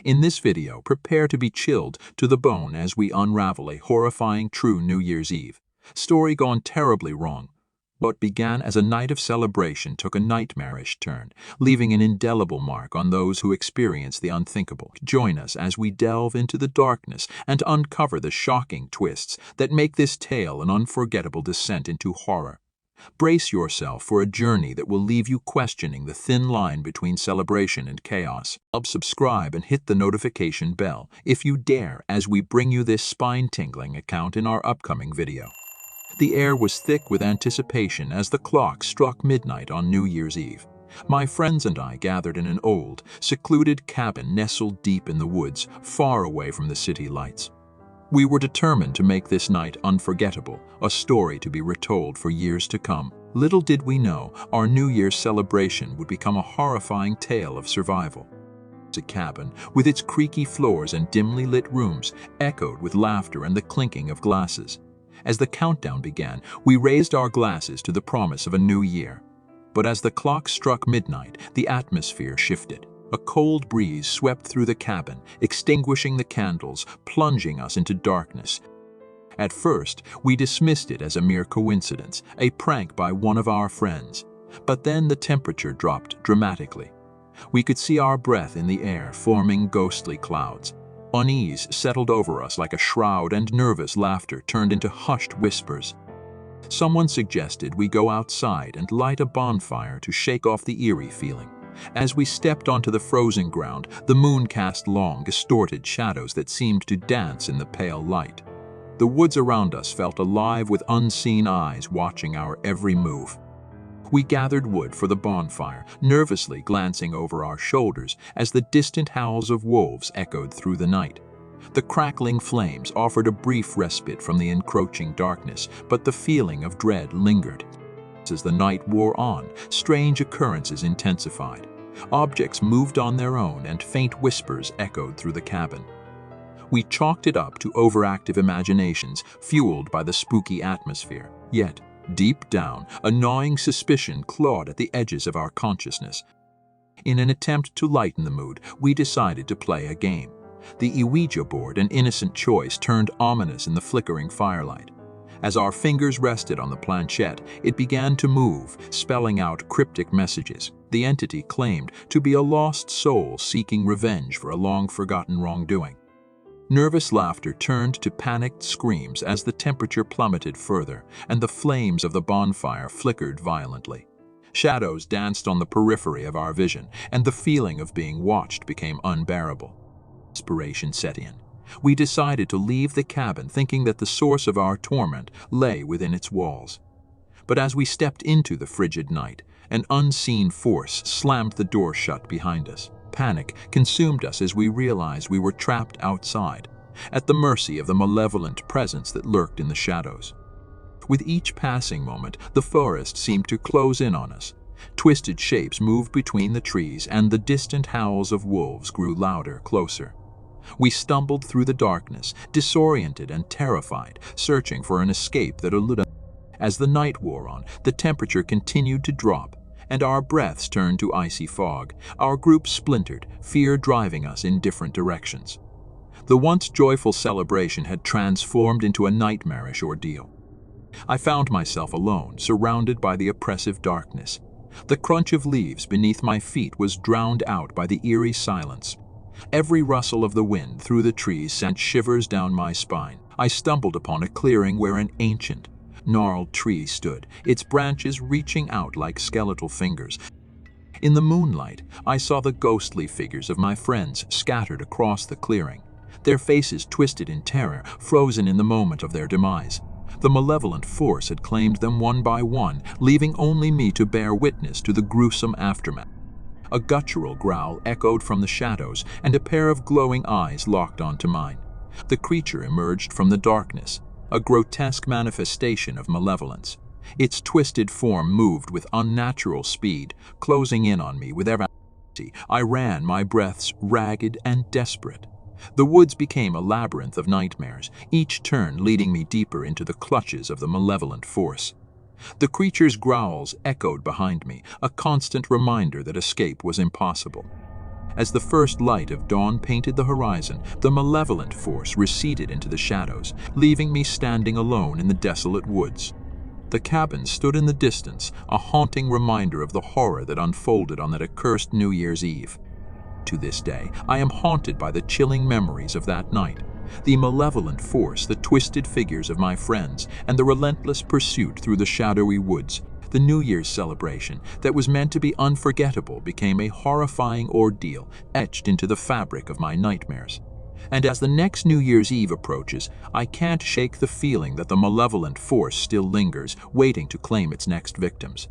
In this video, prepare to be chilled to the bone as we unravel a horrifying true New Year's Eve story gone terribly wrong. What began as a night of celebration took a nightmarish turn, leaving an indelible mark on those who experience the unthinkable. Join us as we delve into the darkness and uncover the shocking twists that make this tale an unforgettable descent into horror. Brace yourself for a journey that will leave you questioning the thin line between celebration and chaos. Subscribe and hit the notification bell if you dare as we bring you this spine-tingling account in our upcoming video. The air was thick with anticipation as the clock struck midnight on New Year's Eve. My friends and I gathered in an old, secluded cabin nestled deep in the woods, far away from the city lights. We were determined to make this night unforgettable, a story to be retold for years to come. Little did we know, our New Year's celebration would become a horrifying tale of survival. The cabin, with its creaky floors and dimly lit rooms, echoed with laughter and the clinking of glasses. As the countdown began, we raised our glasses to the promise of a new year. But as the clock struck midnight, the atmosphere shifted. A cold breeze swept through the cabin, extinguishing the candles, plunging us into darkness. At first, we dismissed it as a mere coincidence, a prank by one of our friends. But then the temperature dropped dramatically. We could see our breath in the air, forming ghostly clouds. Unease settled over us like a shroud, and nervous laughter turned into hushed whispers. Someone suggested we go outside and light a bonfire to shake off the eerie feeling. As we stepped onto the frozen ground, the moon cast long, distorted shadows that seemed to dance in the pale light. The woods around us felt alive with unseen eyes watching our every move. We gathered wood for the bonfire, nervously glancing over our shoulders as the distant howls of wolves echoed through the night. The crackling flames offered a brief respite from the encroaching darkness, but the feeling of dread lingered. As the night wore on, strange occurrences intensified. Objects moved on their own, and faint whispers echoed through the cabin. We chalked it up to overactive imaginations fueled by the spooky atmosphere. Yet, deep down, a gnawing suspicion clawed at the edges of our consciousness. In an attempt to lighten the mood, we decided to play a game. The Ouija board, an innocent choice, turned ominous in the flickering firelight. As our fingers rested on the planchette, it began to move, spelling out cryptic messages. The entity claimed to be a lost soul seeking revenge for a long-forgotten wrongdoing. Nervous laughter turned to panicked screams as the temperature plummeted further, and the flames of the bonfire flickered violently. Shadows danced on the periphery of our vision, and the feeling of being watched became unbearable. Desperation set in. We decided to leave the cabin, thinking that the source of our torment lay within its walls. But as we stepped into the frigid night, an unseen force slammed the door shut behind us. Panic consumed us as we realized we were trapped outside, at the mercy of the malevolent presence that lurked in the shadows. With each passing moment, the forest seemed to close in on us. Twisted shapes moved between the trees, and the distant howls of wolves grew louder, closer. We stumbled through the darkness, disoriented and terrified, searching for an escape that eluded us. As the night wore on, the temperature continued to drop, and our breaths turned to icy fog. Our group splintered, fear driving us in different directions. The once joyful celebration had transformed into a nightmarish ordeal. I found myself alone, surrounded by the oppressive darkness. The crunch of leaves beneath my feet was drowned out by the eerie silence. Every rustle of the wind through the trees sent shivers down my spine. I stumbled upon a clearing where an ancient, gnarled tree stood, its branches reaching out like skeletal fingers. In the moonlight, I saw the ghostly figures of my friends scattered across the clearing, their faces twisted in terror, frozen in the moment of their demise. The malevolent force had claimed them one by one, leaving only me to bear witness to the gruesome aftermath. A guttural growl echoed from the shadows, and a pair of glowing eyes locked onto mine. The creature emerged from the darkness, a grotesque manifestation of malevolence. Its twisted form moved with unnatural speed, closing in on me with every activity. I ran, my breaths ragged and desperate. The woods became a labyrinth of nightmares, each turn leading me deeper into the clutches of the malevolent force. The creature's growls echoed behind me, a constant reminder that escape was impossible. As the first light of dawn painted the horizon, the malevolent force receded into the shadows, leaving me standing alone in the desolate woods. The cabin stood in the distance, a haunting reminder of the horror that unfolded on that accursed New Year's Eve. To this day, I am haunted by the chilling memories of that night. The malevolent force, the twisted figures of my friends, and the relentless pursuit through the shadowy woods. The New Year's celebration that was meant to be unforgettable became a horrifying ordeal etched into the fabric of my nightmares. And as the next New Year's Eve approaches, I can't shake the feeling that the malevolent force still lingers, waiting to claim its next victims.